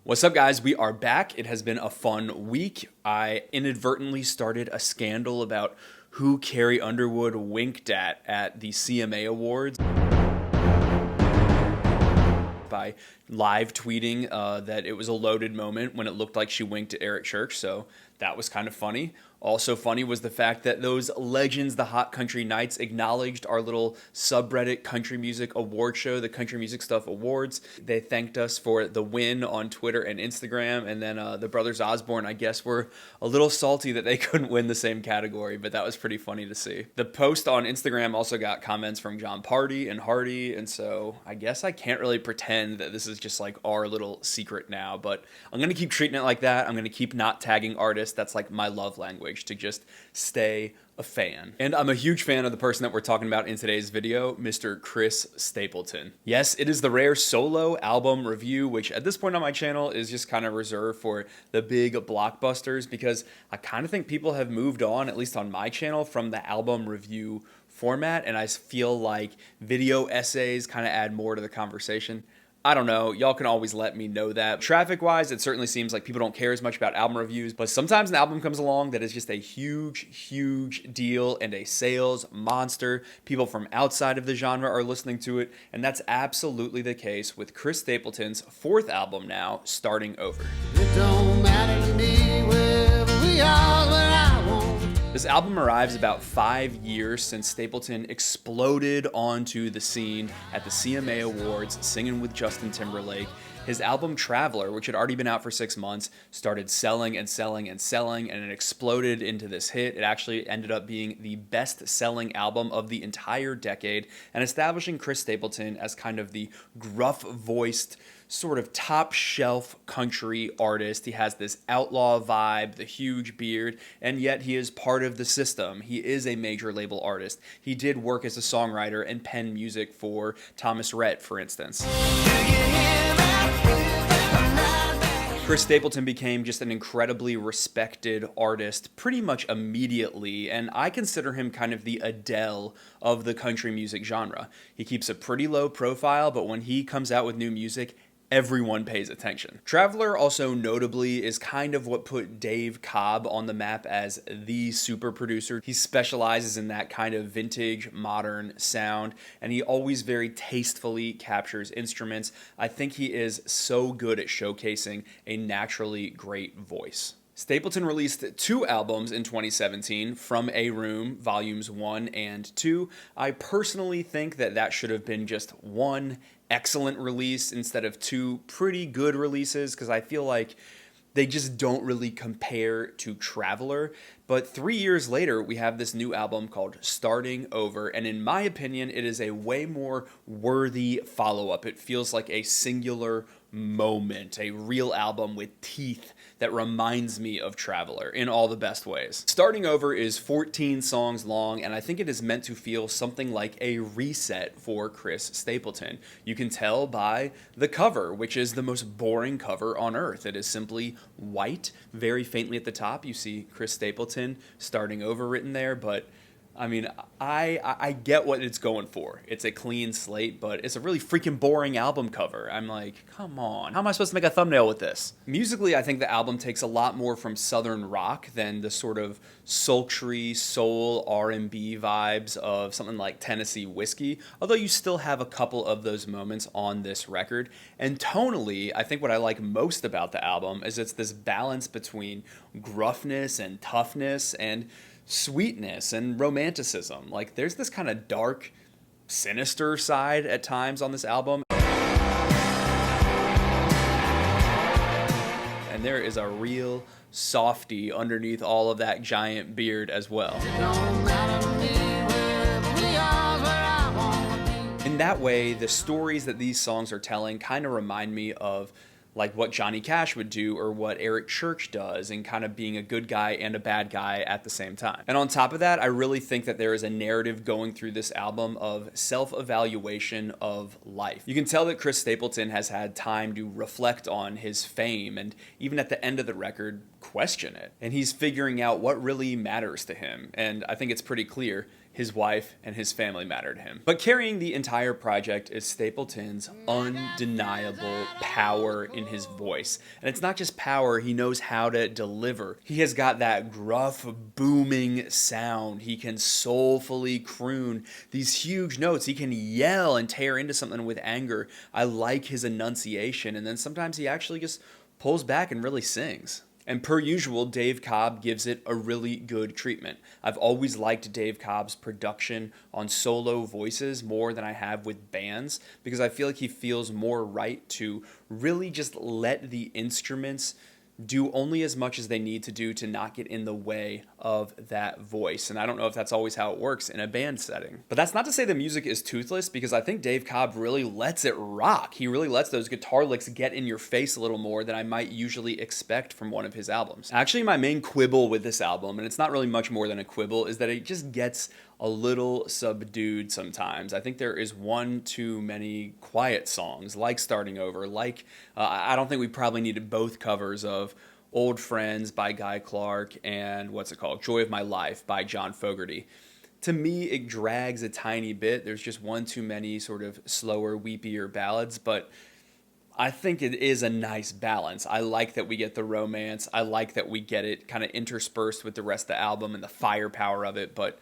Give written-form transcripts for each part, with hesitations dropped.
What's up, guys? We are back. It has been a fun week. I inadvertently started a scandal about who Carrie Underwood winked at the CMA Awards by live tweeting that it was a loaded moment when it looked like she winked at Eric Church, so that was kind of funny. Also funny was the fact that those legends, the Hot Country Nights, acknowledged our little subreddit country music award show, the Country Music Stuff Awards. They thanked us for the win on Twitter and Instagram, and then the Brothers Osborne, I guess, were a little salty that they couldn't win the same category, but that was pretty funny to see. The post on Instagram also got comments from John Party and Hardy, and so I guess I can't really pretend that this is just like our little secret now, but I'm going to keep treating it like that. I'm going to keep not tagging artists. That's like my love language, to just stay a fan. And I'm a huge fan of the person that we're talking about in today's video, Mr. Chris Stapleton. Yes, it is the rare solo album review, which at this point on my channel is just kind of reserved for the big blockbusters, because I kind of think people have moved on, at least on my channel, from the album review format, and I feel like video essays kind of add more to the conversation. I don't know, y'all can always let me know that. Traffic-wise, it certainly seems like people don't care as much about album reviews, but sometimes an album comes along that is just a huge deal and a sales monster. People from outside of the genre are listening to it, and that's absolutely the case with Chris Stapleton's fourth album now, Starting Over. It don't matter to me wherever we are, where I want. This album arrives about 5 years since Stapleton exploded onto the scene at the CMA Awards singing with Justin Timberlake. His album Traveler, which had already been out for 6 months, started selling and it exploded into this hit. It actually ended up being the best-selling album of the entire decade and establishing Chris Stapleton as kind of the gruff-voiced, sort of top-shelf country artist. He has this outlaw vibe, the huge beard, and yet he is part of the system. He is a major label artist. He did work as a songwriter and pen music for Thomas Rhett, for instance. Chris Stapleton became just an incredibly respected artist pretty much immediately, and I consider him kind of the Adele of the country music genre. He keeps a pretty low profile, but when he comes out with new music, everyone pays attention. Traveler also notably is kind of what put Dave Cobb on the map as the super producer. He specializes in that kind of vintage, modern sound, and he always very tastefully captures instruments. I think he is so good at showcasing a naturally great voice. Stapleton released 2 albums in 2017, From a Room, Volumes 1 and 2. I personally think that should have been just one excellent release instead of 2 pretty good releases, because I feel like they just don't really compare to Traveler. But 3 years later, we have this new album called Starting Over, and in my opinion, it is a way more worthy follow-up. It feels like a singular moment, a real album with teeth that reminds me of Traveler in all the best ways. Starting Over is 14 songs long, and I think it is meant to feel something like a reset for Chris Stapleton. You can tell by the cover, which is the most boring cover on earth. It is simply white. Very faintly at the top, you see Chris Stapleton Starting Over written there, but I mean, I get what it's going for. It's a clean slate, but it's a really freaking boring album cover. I'm like, come on, how am I supposed to make a thumbnail with this? Musically, I think the album takes a lot more from Southern rock than the sort of sultry soul R&B vibes of something like Tennessee Whiskey, although you still have a couple of those moments on this record. And tonally, I think what I like most about the album is it's this balance between gruffness and toughness and sweetness and romanticism. Like, there's this kind of dark, sinister side at times on this album. And there is a real softy underneath all of that giant beard as well. In that way, the stories that these songs are telling kind of remind me of like what Johnny Cash would do or what Eric Church does, and kind of being a good guy and a bad guy at the same time. And on top of that, I really think that there is a narrative going through this album of self-evaluation of life. You can tell that Chris Stapleton has had time to reflect on his fame, and even at the end of the record, question it. And he's figuring out what really matters to him, and I think it's pretty clear his wife, and his family matter to him. But carrying the entire project is Stapleton's undeniable power in his voice. And it's not just power, he knows how to deliver. He has got that gruff, booming sound. He can soulfully croon these huge notes. He can yell and tear into something with anger. I like his enunciation. And then sometimes he actually just pulls back and really sings. And per usual, Dave Cobb gives it a really good treatment. I've always liked Dave Cobb's production on solo voices more than I have with bands, because I feel like he feels more right to really just let the instruments do only as much as they need to do to not get in the way of that voice. And I don't know if that's always how it works in a band setting. But that's not to say the music is toothless, because I think Dave Cobb really lets it rock. He really lets those guitar licks get in your face a little more than I might usually expect from one of his albums. Actually, my main quibble with this album, and it's not really much more than a quibble, is that it just gets a little subdued sometimes. I think there is one too many quiet songs, like Starting Over, like I don't think we probably needed both covers of Old Friends by Guy Clark and Joy of My Life by John Fogerty. To me, it drags a tiny bit. There's just one too many sort of slower, weepier ballads, but I think it is a nice balance. I like that we get the romance. I like that we get it kind of interspersed with the rest of the album and the firepower of it, but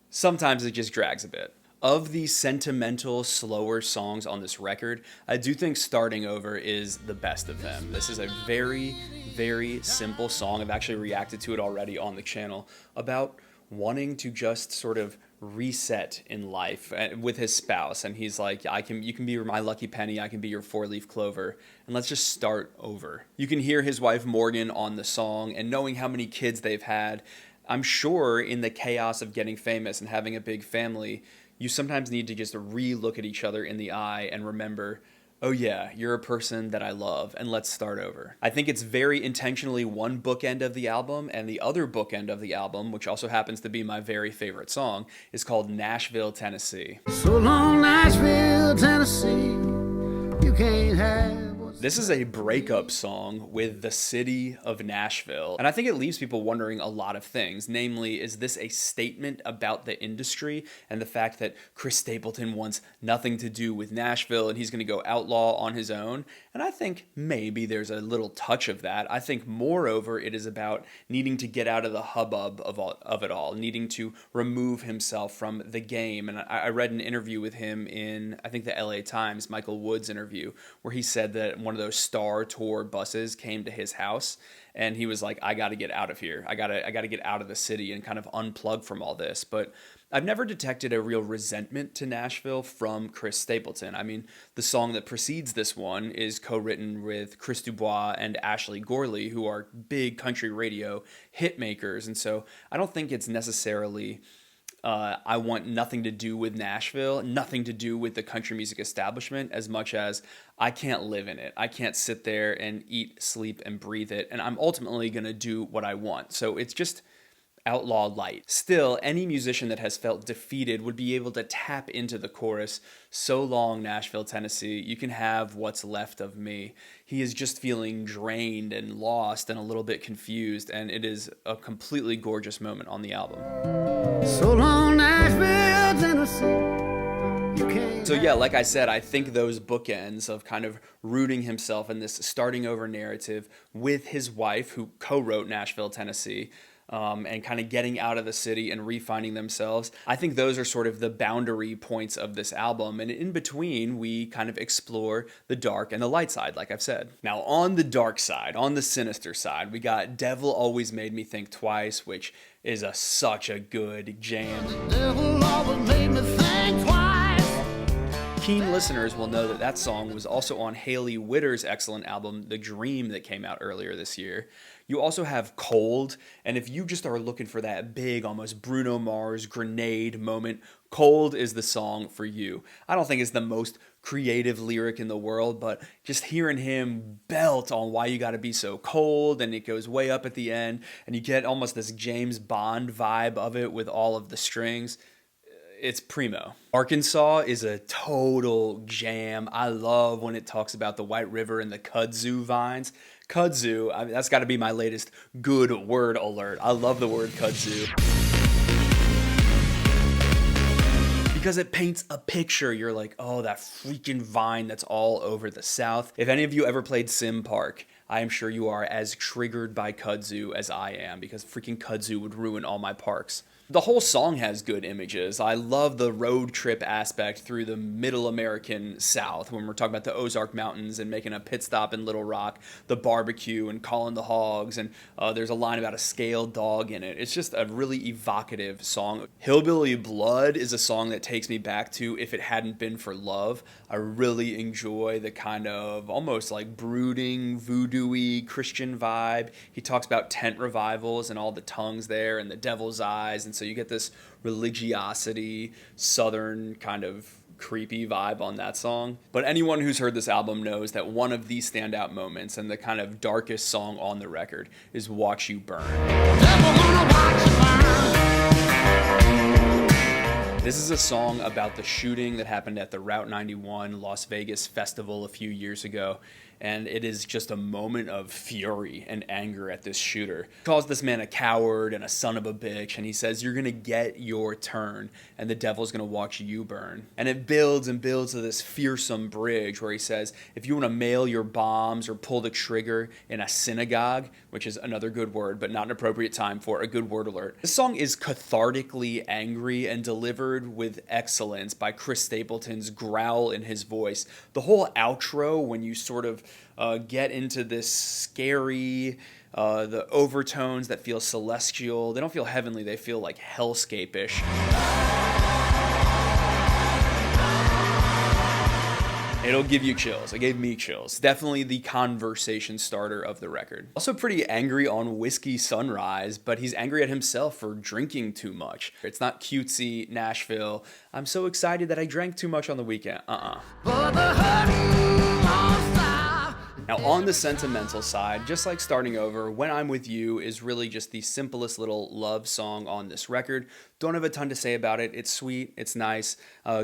sometimes it just drags a bit. Of the sentimental, slower songs on this record, I do think Starting Over is the best of them. This is a very, very simple song. I've actually reacted to it already on the channel about wanting to just sort of reset in life with his spouse. And he's like, you can be my lucky penny, I can be your four-leaf clover, and let's just start over. You can hear his wife Morgan on the song, and knowing how many kids they've had, I'm sure in the chaos of getting famous and having a big family, you sometimes need to just re-look at each other in the eye and remember, oh yeah, you're a person that I love, and let's start over. I think it's very intentionally one bookend of the album, and the other bookend of the album, which also happens to be my very favorite song, is called Nashville, Tennessee. So long, Nashville, Tennessee, you can't have... This is a breakup song with the city of Nashville, and I think it leaves people wondering a lot of things. Namely, is this a statement about the industry and the fact that Chris Stapleton wants nothing to do with Nashville and he's going to go outlaw on his own? And I think maybe there's a little touch of that. I think moreover, it is about needing to get out of the hubbub of it all, needing to remove himself from the game. And I read an interview with him in, I think, the LA Times, Michael Wood's interview, where he said that one of those Star Tour buses came to his house, and he was like, I got to get out of here. I got to get out of the city and kind of unplug from all this. But I've never detected a real resentment to Nashville from Chris Stapleton. I mean, the song that precedes this one is co-written with Chris Dubois and Ashley Gorley, who are big country radio hit makers. And so I don't think it's necessarily I want nothing to do with Nashville, nothing to do with the country music establishment, as much as I can't live in it. I can't sit there and eat, sleep, and breathe it, and I'm ultimately going to do what I want. So it's just outlaw light. Still, any musician that has felt defeated would be able to tap into the chorus, so long, Nashville, Tennessee, you can have what's left of me. He is just feeling drained and lost and a little bit confused, and it is a completely gorgeous moment on the album. So long, Nashville, Tennessee, you can't... So yeah, like I said, I think those bookends of kind of rooting himself in this starting over narrative with his wife, who co-wrote Nashville, Tennessee, and kind of getting out of the city and refinding themselves. I think those are sort of the boundary points of this album. And in between, we kind of explore the dark and the light side, like I've said. Now, on the dark side, on the sinister side, we got Devil Always Made Me Think Twice, which is such a good jam. The devil always made me think twice. Keen listeners will know that that song was also on Hayley Whitter's excellent album, The Dream, that came out earlier this year. You also have Cold, and if you just are looking for that big, almost Bruno Mars grenade moment, Cold is the song for you. I don't think it's the most creative lyric in the world, but just hearing him belt on why you gotta be so cold, and it goes way up at the end, and you get almost this James Bond vibe of it with all of the strings. It's primo. Arkansas is a total jam. I love when it talks about the White River and the kudzu vines. Kudzu, I mean, that's got to be my latest good word alert. I love the word kudzu. because it paints a picture. You're like, oh, that freaking vine that's all over the South. If any of you ever played Sim Park, I am sure you are as triggered by kudzu as I am, because freaking kudzu would ruin all my parks. The whole song has good images. I love the road trip aspect through the middle American South when we're talking about the Ozark Mountains and making a pit stop in Little Rock, the barbecue and calling the hogs, and there's a line about a scaled dog in it. It's just a really evocative song. Hillbilly Blood is a song that takes me back to If It Hadn't Been for Love. I really enjoy the kind of almost like brooding, voodoo-y Christian vibe. He talks about tent revivals and all the tongues there and the devil's eyes, and so you get this religiosity, southern kind of creepy vibe on that song. But anyone who's heard this album knows that one of the standout moments and the kind of darkest song on the record is Watch You Burn. This is a song about the shooting that happened at the Route 91 Las Vegas festival a few years ago, and it is just a moment of fury and anger at this shooter. He calls this man a coward and a son of a bitch, and he says, you're gonna get your turn, and the devil's gonna watch you burn. And it builds and builds to this fearsome bridge where he says, if you wanna mail your bombs or pull the trigger in a synagogue, which is another good word, but not an appropriate time for a good word alert. This song is cathartically angry and delivered with excellence by Chris Stapleton's growl in his voice. The whole outro, when you sort of get into this scary, the overtones that feel celestial, they don't feel heavenly, they feel like hellscape-ish. It'll give you chills. It gave me chills. Definitely the conversation starter of the record. Also pretty angry on Whiskey Sunrise, but he's angry at himself for drinking too much. It's not cutesy Nashville. I'm so excited that I drank too much on the weekend. Now, on the sentimental side, just like Starting Over, When I'm With You is really just the simplest little love song on this record. Don't have a ton to say about it. It's sweet, it's nice.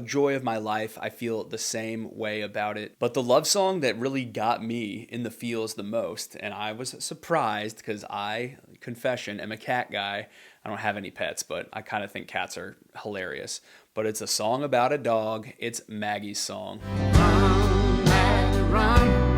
Joy of My Life, I feel the same way about it. But the love song that really got me in the feels the most, and I was surprised because I, confession, am a cat guy. I don't have any pets, but I kind of think cats are hilarious. But it's a song about a dog. It's Maggie's song. Run, Maggie, run.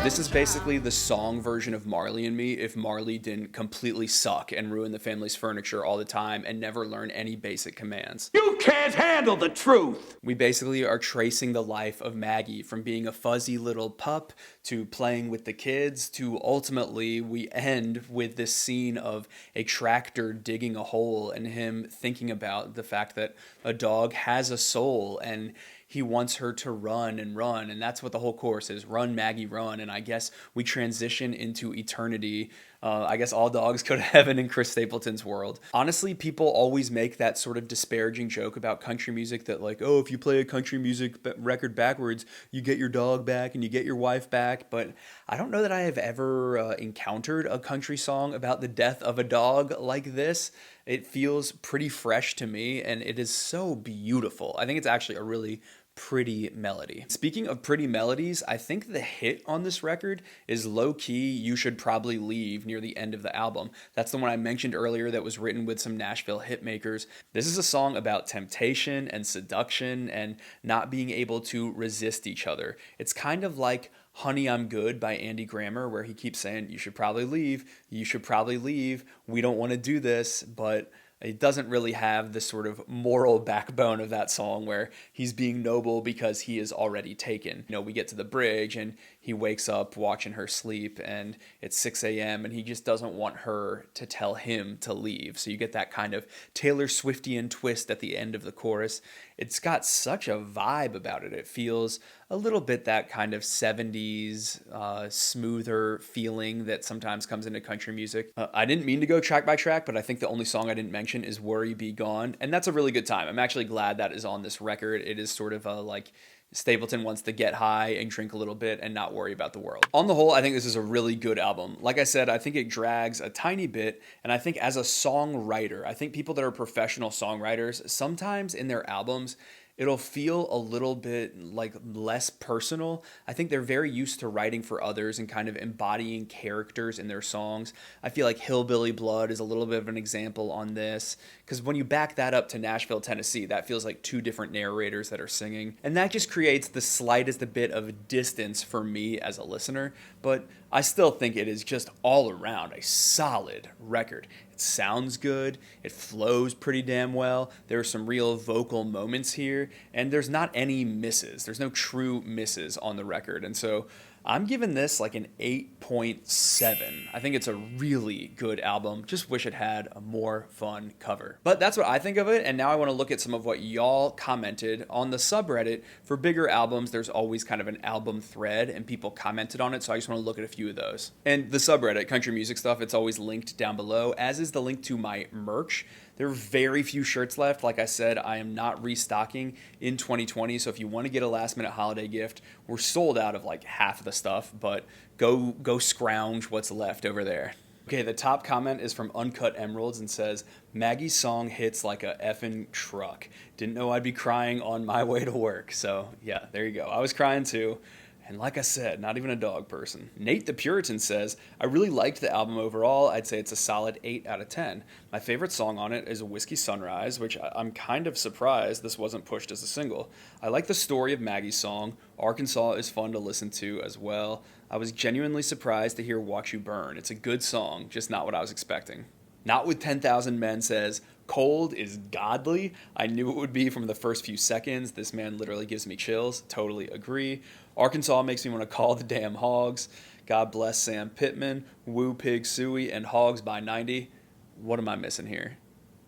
This is basically the song version of Marley and Me if Marley didn't completely suck and ruin the family's furniture all the time and never learn any basic commands. You can't handle the truth! We basically are tracing the life of Maggie from being a fuzzy little pup to playing with the kids to ultimately we end with this scene of a tractor digging a hole and him thinking about the fact that a dog has a soul and he wants her to run, and that's what the whole chorus is, run, Maggie, run, and I guess we transition into eternity. I guess all dogs go to heaven in Chris Stapleton's world. Honestly, people always make that sort of disparaging joke about country music that like, oh, if you play a country music record backwards, you get your dog back and you get your wife back, but I don't know that I have ever encountered a country song about the death of a dog like this. It feels pretty fresh to me, and it is so beautiful. I think it's actually a really pretty melody. Speaking of pretty melodies, I think the hit on this record is low-key You Should Probably Leave near the end of the album. That's the one I mentioned earlier that was written with some Nashville hitmakers. This is a song about temptation and seduction and not being able to resist each other. It's kind of like Honey, I'm Good by Andy Grammer, where he keeps saying, you should probably leave, we don't want to do this, but it doesn't really have the sort of moral backbone of that song where he's being noble because he is already taken. You know, we get to the bridge and he wakes up watching her sleep and it's 6 a.m. and he just doesn't want her to tell him to leave. So you get that kind of Taylor Swiftian twist at the end of the chorus. It's got such a vibe about it. It feels a little bit that kind of 70s smoother feeling that sometimes comes into country music. I didn't mean to go track by track, but I think the only song I didn't mention is Worry Be Gone, and that's a really good time. I'm actually glad that is on this record. It is sort of a like Stapleton wants to get high and drink a little bit and not worry about the world. On the whole, I think this is a really good album. Like I said, I think it drags a tiny bit, and I think as a songwriter, I think people that are professional songwriters, sometimes in their albums, it'll feel a little bit like less personal. I think they're very used to writing for others and kind of embodying characters in their songs. I feel like Hillbilly Blood is a little bit of an example on this, because when you back that up to Nashville, Tennessee, that feels like two different narrators that are singing. And that just creates the slightest bit of distance for me as a listener, but I still think it is just all around a solid record. It sounds good, it flows pretty damn well, there are some real vocal moments here, and there's not any misses. There's no true misses on the record. And so I'm giving this like an 8.7. I think it's a really good album. Just wish it had a more fun cover. But that's what I think of it, and now I want to look at some of what y'all commented on the subreddit. For bigger albums, there's always kind of an album thread, and people commented on it, so I just want to look at a few of those. And the subreddit, country music stuff, it's always linked down below, as is the link to my merch. There are very few shirts left. Like I said, I am not restocking in 2020. So if you want to get a last minute holiday gift, we're sold out of like half of the stuff, but go scrounge what's left over there. Okay, the top comment is from Uncut Emeralds and says, Maggie's song hits like a effing truck. Didn't know I'd be crying on my way to work. So yeah, there you go. I was crying too. And like I said, not even a dog person. Nate the Puritan says, I really liked the album overall. I'd say it's a solid 8 out of 10. My favorite song on it is Whiskey Sunrise, which I'm kind of surprised this wasn't pushed as a single. I like the story of Maggie's song. Arkansas is fun to listen to as well. I was genuinely surprised to hear Watch You Burn. It's a good song, just not what I was expecting. Not With 10,000 Men says, Cold is godly. I knew it would be from the first few seconds. This man literally gives me chills. Totally agree. Arkansas makes me want to call the damn Hogs. God bless Sam Pittman, Woo Pig Suey, and Hogs by 90. What am I missing here?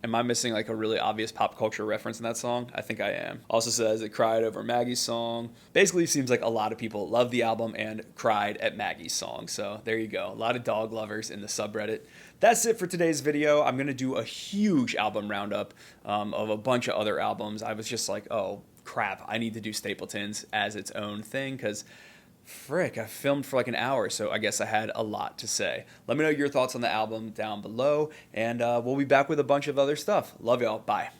Am I missing like a really obvious pop culture reference in that song? I think I am. Also says it cried over Maggie's song. Basically seems like a lot of people love the album and cried at Maggie's song. So there you go. A lot of dog lovers in the subreddit. That's it for today's video. I'm going to do a huge album roundup of a bunch of other albums. I was just like, oh crap, I need to do Stapleton's as its own thing because frick, I filmed for like an hour, so I guess I had a lot to say. Let me know your thoughts on the album down below, and we'll be back with a bunch of other stuff. Love y'all. Bye.